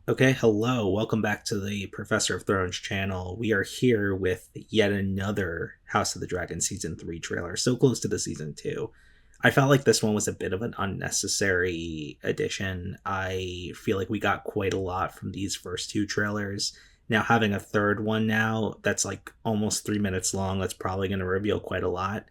Okay, hello. Welcome back to the Professor of Thrones channel. We are here with yet another House of the Dragon Season 3 trailer, so close to the Season 2. I felt like this one was a bit of an unnecessary addition. I feel like we got quite a lot from these first two trailers. Now, having a third one now that's like almost 3 minutes long, that's probably going to reveal quite a lot.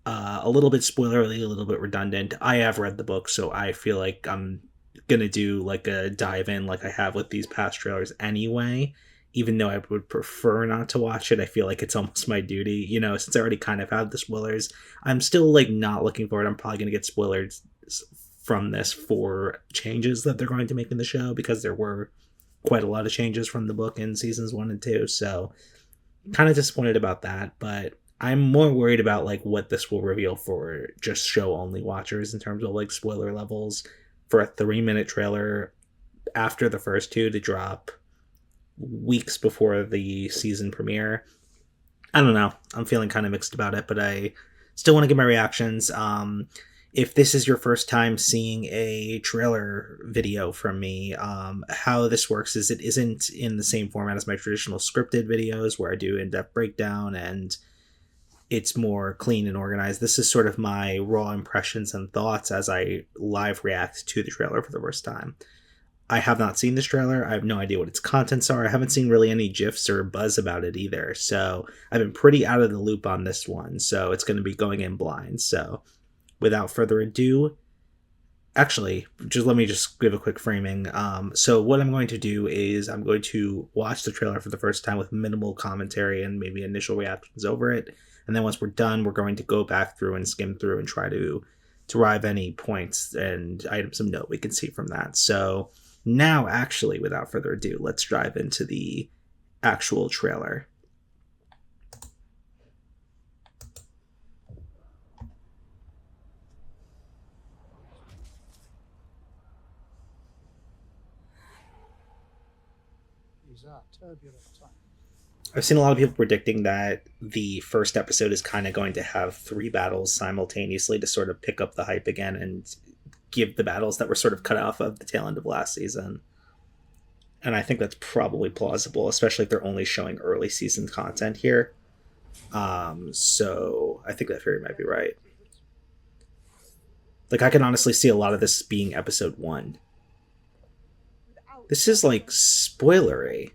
A little bit spoilery, a little bit redundant. I have read the book, so I feel like I'm gonna do like a dive in like I have with these past trailers anyway. Even though I would prefer not to watch it, I feel like it's almost my duty. Since I already kind of have the spoilers, I'm still like not looking forward. I'm probably gonna get spoilers from this for changes that they're going to make in the show because there were quite a lot of changes from the book in seasons 1 and 2. So kind of disappointed about that, but I'm more worried about like what this will reveal for just show only watchers in terms of like spoiler levels for a 3 minute trailer after the first two to drop weeks before the season premiere. I don't know. I'm feeling kind of mixed about it, but I still want to give my reactions. If this is your first time seeing a trailer video from me, how this works is it isn't in the same format as my traditional scripted videos where I do in-depth breakdown and it's more clean and organized. This is sort of my raw impressions and thoughts as I live react to the trailer for the first time. I have not seen this trailer. I have no idea what its contents are. I haven't seen really any GIFs or buzz about it either. So I've been pretty out of the loop on this one. So it's going to be going in blind. So without further ado, actually, just let me just give a quick framing. So what I'm going to do is I'm going to watch the trailer for the first time with minimal commentary and maybe initial reactions over it. And then once we're done, we're going to go back through and skim through and try to derive any points and items of note we can see from that. So now, actually, without further ado, let's dive into the actual trailer. These are turbulent times. I've seen a lot of people predicting that the first episode is kind of going to have three battles simultaneously to sort of pick up the hype again and give the battles that were sort of cut off of the tail end of last season. And I think that's probably plausible, especially if they're only showing early season content here. So I think that theory might be right. Like I can honestly see a lot of this being episode one. This is like spoilery.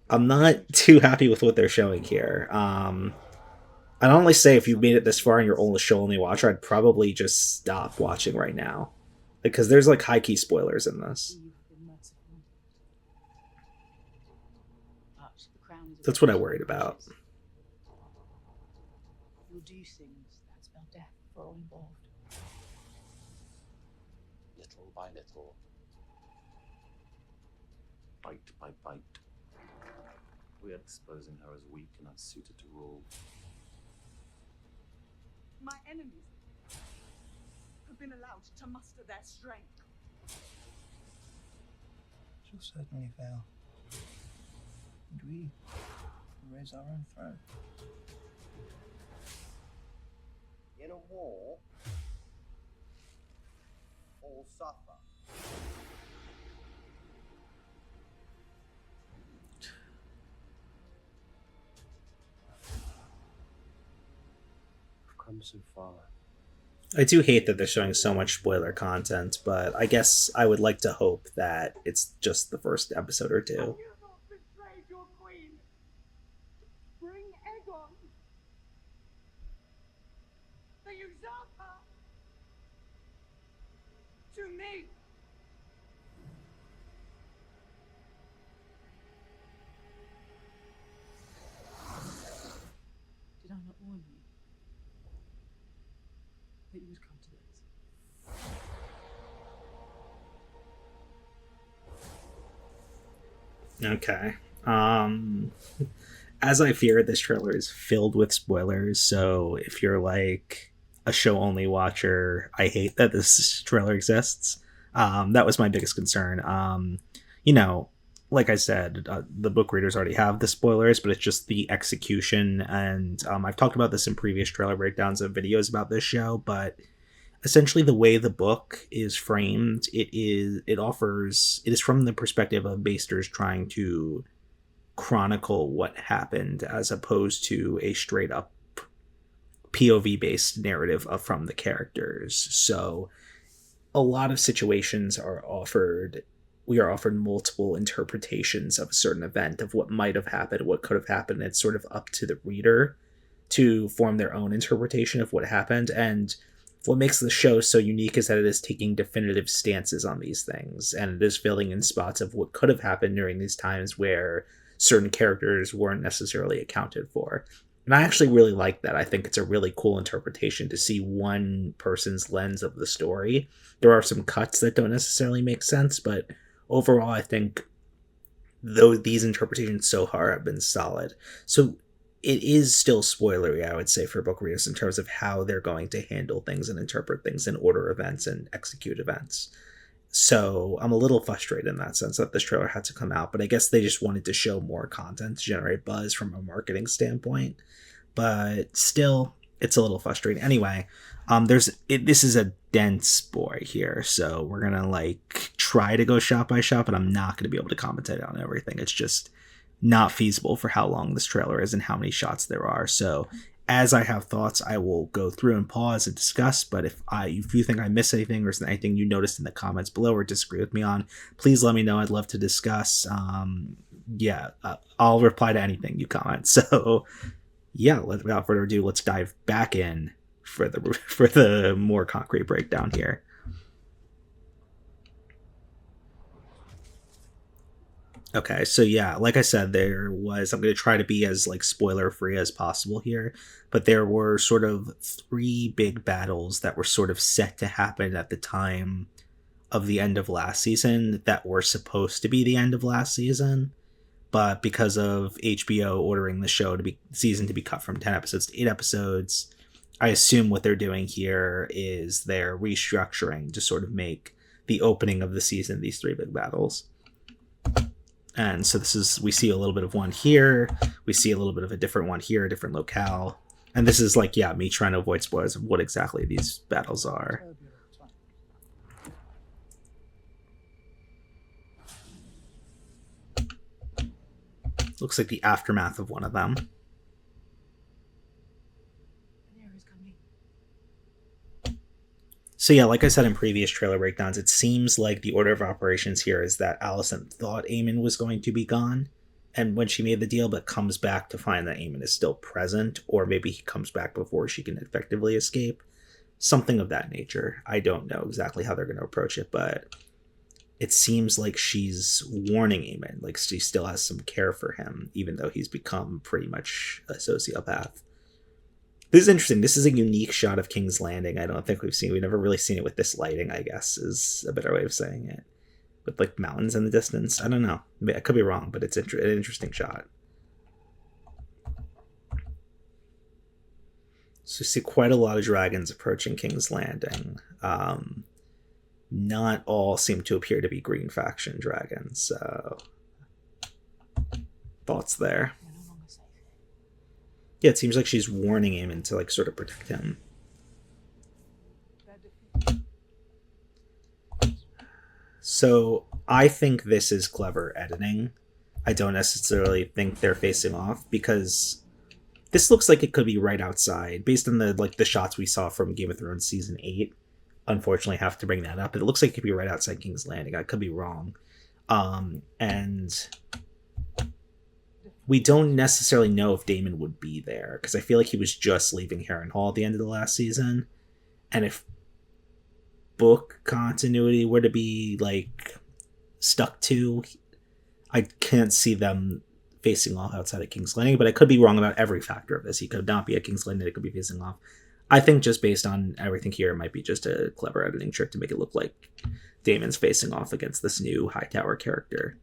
I'm not too happy with what they're showing here. I'd only say if you made it this far and you're only show only watcher, I'd probably just stop watching right now, because there's like high key spoilers in this. That's what I worried about. You'll do things that spell death for all involved. Little by little, bite by bite, we are exposing her as weak and unsuited to rule. My enemies have been allowed to muster their strength. She'll certainly fail. And we raise our own throne. In a war, all suffer. We've come so far. I do hate that they're showing so much spoiler content, but I guess I would like to hope that it's just the first episode or two. You have not betrayed your queen. Bring Aegon, the usurper, to me. Did I not warn you that you would come to this? Okay. As I feared, this trailer is filled with spoilers, so if you're like a show only watcher, I hate that this trailer exists. That was my biggest concern. You know, like I said, the book readers already have the spoilers, but it's just the execution. And I've talked about this in previous trailer breakdowns of videos about this show, but essentially the way the book is framed, it is from the perspective of Basters trying to chronicle what happened as opposed to a straight up POV based narrative from the characters. So a lot of situations are offered. We are offered multiple interpretations of a certain event, of what might have happened, what could have happened. It's sort of up to the reader to form their own interpretation of what happened. And what makes the show so unique is that it is taking definitive stances on these things, and it is filling in spots of what could have happened during these times where certain characters weren't necessarily accounted for. And I actually really like that. I think it's a really cool interpretation to see one person's lens of the story. There are some cuts that don't necessarily make sense, but overall, I think though these interpretations so far have been solid. So it is still spoilery, I would say, for book readers in terms of how they're going to handle things and interpret things and order events and execute events. So I'm a little frustrated in that sense that this trailer had to come out, but I guess they just wanted to show more content to generate buzz from a marketing standpoint. But still, it's a little frustrating. Anyway, this is a dense boy here, so we're gonna like try to go shot by shot, but I'm not gonna be able to commentate on everything. It's just not feasible for how long this trailer is and how many shots there are. So as I have thoughts, I will go through and pause and discuss. But if you think I missed anything or is there anything you noticed in the comments below or disagree with me on, please let me know. I'd love to discuss. I'll reply to anything you comment. So yeah, without further ado, let's dive back in for the more concrete breakdown here. Okay, so yeah, like I said, I'm going to try to be as like spoiler free as possible here, but there were sort of 3 big battles that were sort of set to happen at the time of the end of last season that were supposed to be the end of last season, but because of HBO ordering the season to be cut from 10 episodes to 8 episodes, I assume what they're doing here is they're restructuring to sort of make the opening of the season these 3 big battles. And so we see a little bit of one here, we see a little bit of a different one here, a different locale. And this is like, yeah, me trying to avoid spoilers of what exactly these battles are. Looks like the aftermath of one of them. So yeah, like I said in previous trailer breakdowns, it seems like the order of operations here is that Alicent thought Aemon was going to be gone and when she made the deal, but comes back to find that Aemon is still present, or maybe he comes back before she can effectively escape. Something of that nature. I don't know exactly how they're going to approach it, but it seems like she's warning Aemon, like she still has some care for him, even though he's become pretty much a sociopath. This is interesting. This is a unique shot of King's Landing. I don't think we've never really seen it with this lighting, I guess, is a better way of saying it. With like mountains in the distance. I don't know. I could be wrong, but it's an interesting shot. So you see quite a lot of dragons approaching King's Landing. Not all seem to appear to be Green Faction dragons, so thoughts there. Yeah, it seems like she's warning Aemon to like sort of protect him. So I think this is clever editing. I don't necessarily think they're facing off, because this looks like it could be right outside based on the shots we saw from Game of Thrones season 8. Unfortunately, I have to bring that up. It looks like it could be right outside King's Landing. I could be wrong. And we don't necessarily know if Daemon would be there, because I feel like he was just leaving Harrenhal at the end of the last season. And if book continuity were to be like stuck to, I can't see them facing off outside of King's Landing, but I could be wrong about every factor of this. He could not be at King's Landing, it could be facing off. I think just based on everything here, it might be just a clever editing trick to make it look like Daemon's facing off against this new Hightower character.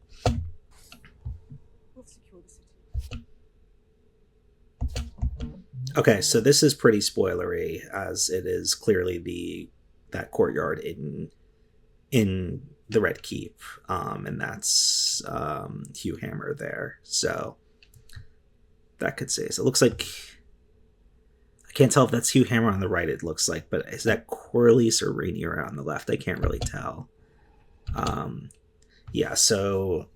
Okay, so this is pretty spoilery, as it is clearly that courtyard in the Red Keep, and that's Hugh Hammer there. So that could say. So it looks like, I can't tell if that's Hugh Hammer on the right, it looks like, but is that Corlys or Rhaenyra on the left? I can't really tell. Yeah, so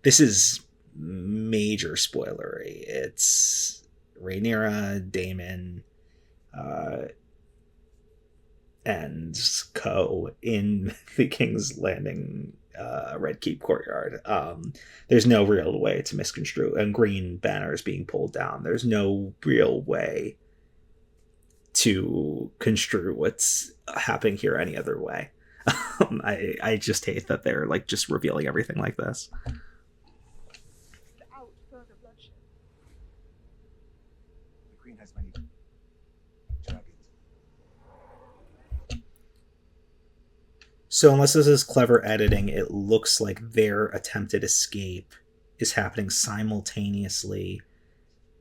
this is major spoilery. It's Rhaenyra, Daemon, and Co. in the King's Landing Red Keep courtyard. There's no real way to misconstrue, and green banners being pulled down. There's no real way to construe what's happening here any other way. I just hate that they're like just revealing everything like this. Without further bloodshed. The Queen has many dragons. So unless this is clever editing, it looks like their attempted escape is happening simultaneously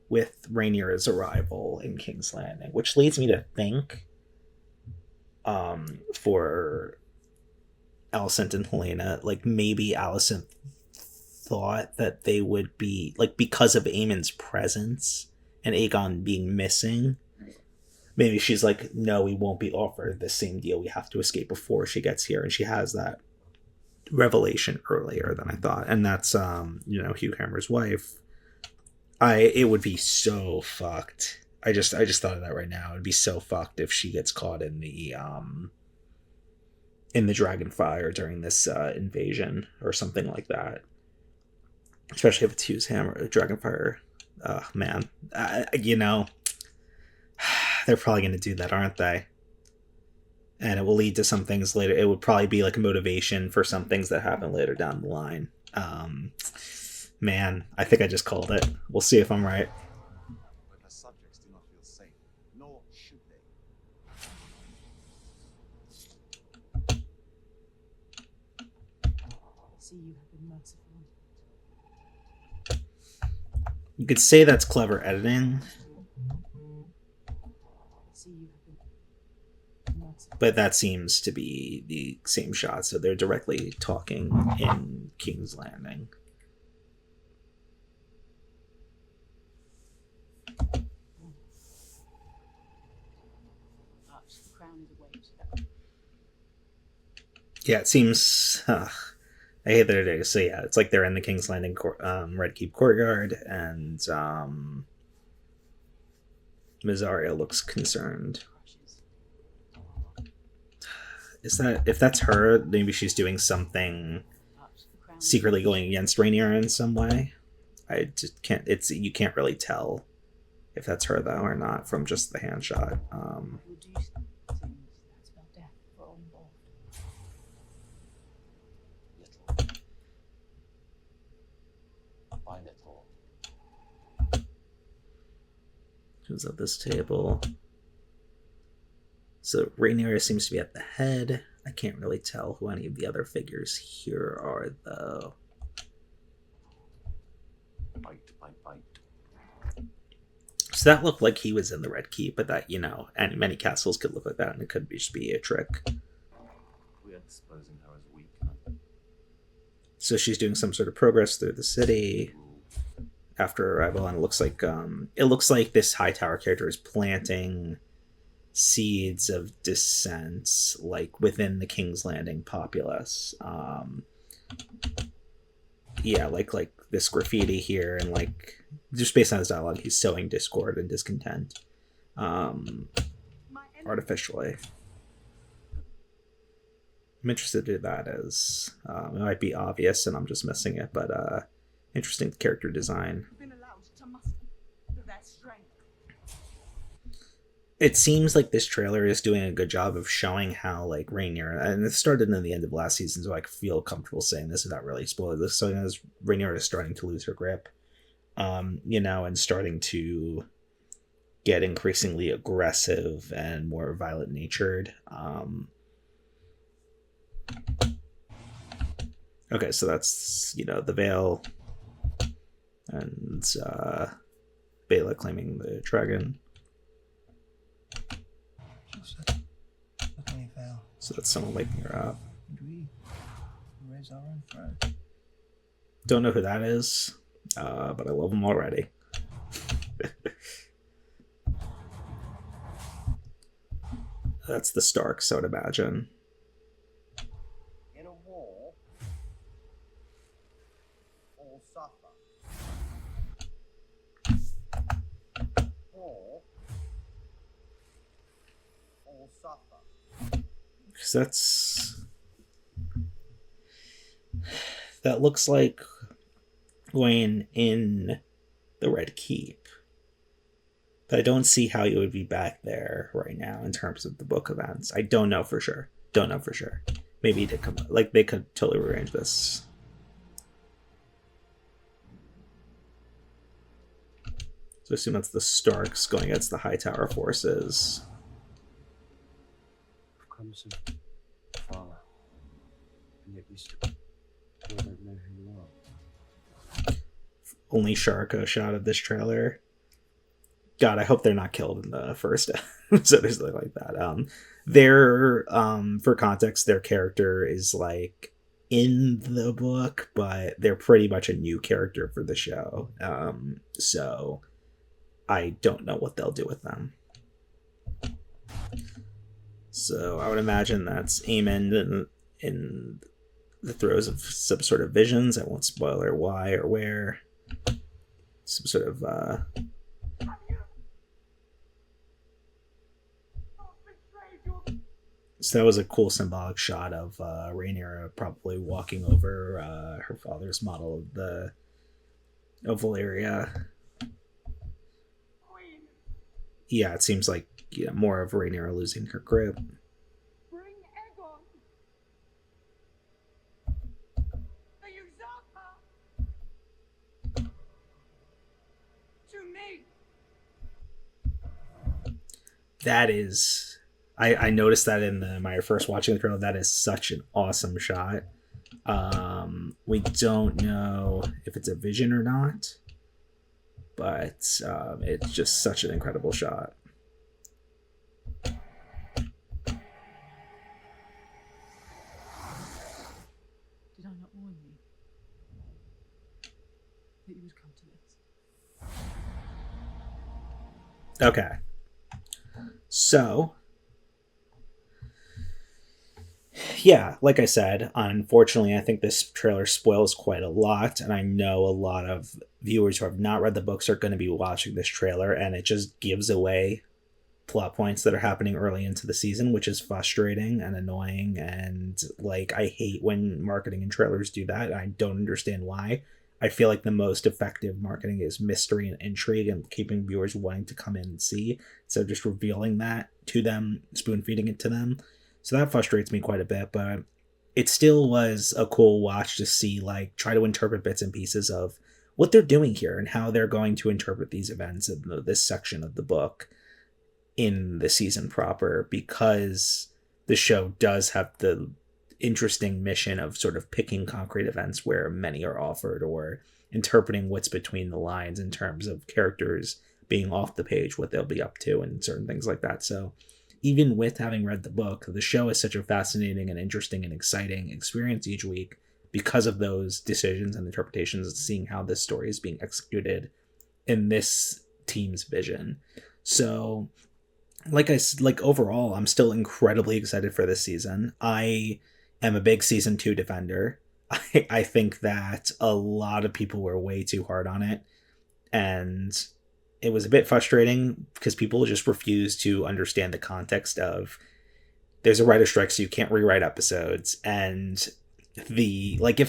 with Rhaenyra's arrival in King's Landing, which leads me to think for Alicent and Helena, like maybe Alicent thought that they would be, like, because of Aemon's presence and Aegon being missing, maybe she's like, no, we won't be offered the same deal. We have to escape before she gets here. And she has that revelation earlier than I thought. And that's, Hugh Hammer's wife. It would be so fucked. I just thought of that right now. It'd be so fucked if she gets caught in the dragon fire during this invasion or something like that. Especially if it's Hugh's Hammer, dragon fire. Man, they're probably going to do that, aren't they? And it will lead to some things later. It would probably be like a motivation for some things that happen later down the line. Man, I think I just called it. We'll see if I'm right. But her subjects do not feel safe, nor should they. See, you have been merciful. You could say that's clever editing, See, you have been merciful. but that seems to be the same shot, so they're directly talking in King's Landing. Perhaps the crown is away. Yeah, it seems. I hate that it is. So yeah, it's like they're in the King's Landing Red Keep courtyard, and Mysaria looks concerned. Is that, if that's her, maybe she's doing something secretly going against Rhaenyra in some way? I just can't. You can't really tell if that's her though or not from just the hand shot. Will do things that spell death for all involved. Little. By little. Who's at this table? So Rhaenyra seems to be at the head. I can't really tell who any of the other figures here are, though. Bite by bite. So that looked like he was in the Red Keep, but that, and many castles could look like that, and it could just be a trick. We are disposing her as weak. So she's doing some sort of progress through the city after arrival, and it looks like this High Tower character is planting seeds of dissent, like within the King's Landing populace. Like this graffiti here, and like just based on his dialogue, he's sowing discord and discontent, artificially. I'm interested in that as it might be obvious, and I'm just missing it, but interesting character design. Been allowed to muster their strength. It seems like this trailer is doing a good job of showing how, like, Rhaenyra, and it started in the end of last season, so I feel comfortable saying this without really spoiling this. So as Rhaenyra is starting to lose her grip, and starting to get increasingly aggressive and more violent natured. Okay, so that's the Veil and Bela claiming the dragon. So that's someone waking her up. And we raise our own throne. Don't know who that is, but I love him already. That's the Starks, I would imagine. In a war, all suffer. War, all suffer. Because that looks like Gwen in the Red Keep. But I don't see how you would be back there right now in terms of the book events. I don't know for sure. Don't know for sure. Maybe they come like they could totally rearrange this. So I assume that's the Starks going against the Hightower forces. I've come so far, and yet you still don't know who you are. Only Sharko shot of this trailer. God, I hope they're not killed in the first episode or something like that. For context, their character is like in the book, but they're pretty much a new character for the show. So I don't know what they'll do with them. So I would imagine that's Aemond in the throes of some sort of visions. I won't spoil or why or where. Some sort of so that was a cool symbolic shot of Rhaenyra probably walking over her father's model of Valyria. Yeah, it seems like more of Rhaenyra losing her grip. Bring Aegon. The usurper. To me. That is, I noticed that in my first watching the trailer. That is such an awesome shot. We don't know if it's a vision or not, but it's just such an incredible shot. Did I not warn you that you would come to this? Okay. So, yeah, like I said, unfortunately, I think this trailer spoils quite a lot, and I know a lot of viewers who have not read the books are going to be watching this trailer, and it just gives away plot points that are happening early into the season, which is frustrating and annoying, and like I hate when marketing and trailers do that, and I don't understand why. I feel like the most effective marketing is mystery and intrigue and keeping viewers wanting to come in and see, instead of just revealing that to them, spoon feeding it to them. So that frustrates me quite a bit, but it still was a cool watch to see, like, try to interpret bits and pieces of what they're doing here and how they're going to interpret these events in this section of the book in the season proper, because the show does have the interesting mission of sort of picking concrete events where many are offered, or interpreting what's between the lines in terms of characters being off the page, what they'll be up to, and certain things like that. So even with having read the book, the show is such a fascinating and interesting and exciting experience each week because of those decisions and interpretations, and seeing how this story is being executed in this team's vision. So like overall, I'm still incredibly excited for this season. I am a big season 2 defender. I think that a lot of people were way too hard on it, and it was a bit frustrating because people just refused to understand the context of there's a writer strike, so you can't rewrite episodes, and if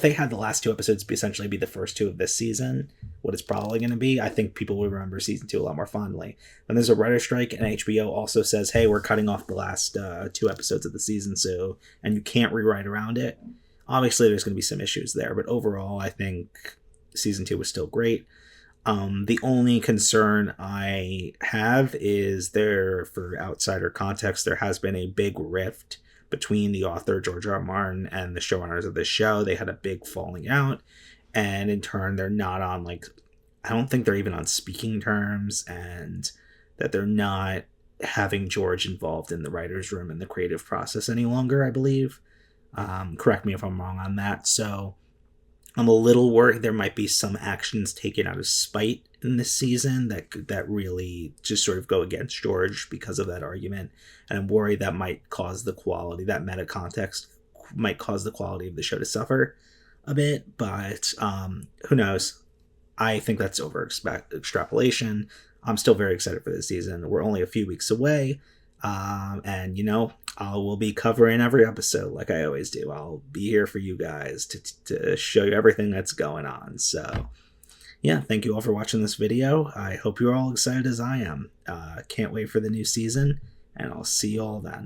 they had the last 2 episodes essentially be the first 2 of this season, what it's probably going to be, I think people would remember season 2 a lot more fondly. When there's a writer strike and HBO also says, hey, we're cutting off the last 2 episodes of the season, and you can't rewrite around it, obviously there's going to be some issues there, but overall I think season 2 was still great. The only concern I have is for outsider context, there has been a big rift between the author George R. R. Martin and the showrunners of this show. They had a big falling out, and in turn they're not on, like, I don't think they're even on speaking terms, and that they're not having George involved in the writer's room and the creative process any longer, I believe. Correct me if I'm wrong on that. So I'm a little worried there might be some actions taken out of spite in this season that really just sort of go against George because of that argument, and I'm worried that might cause the quality, that meta context might cause the quality of the show to suffer a bit. But who knows? I think that's over extrapolation. I'm still very excited for this season. We're only a few weeks away. And I will be covering every episode like I always do. I'll be here for you guys to show you everything that's going on. So yeah, thank you all for watching this video. I hope you're all excited as I am. Can't wait for the new season, and I'll see you all then.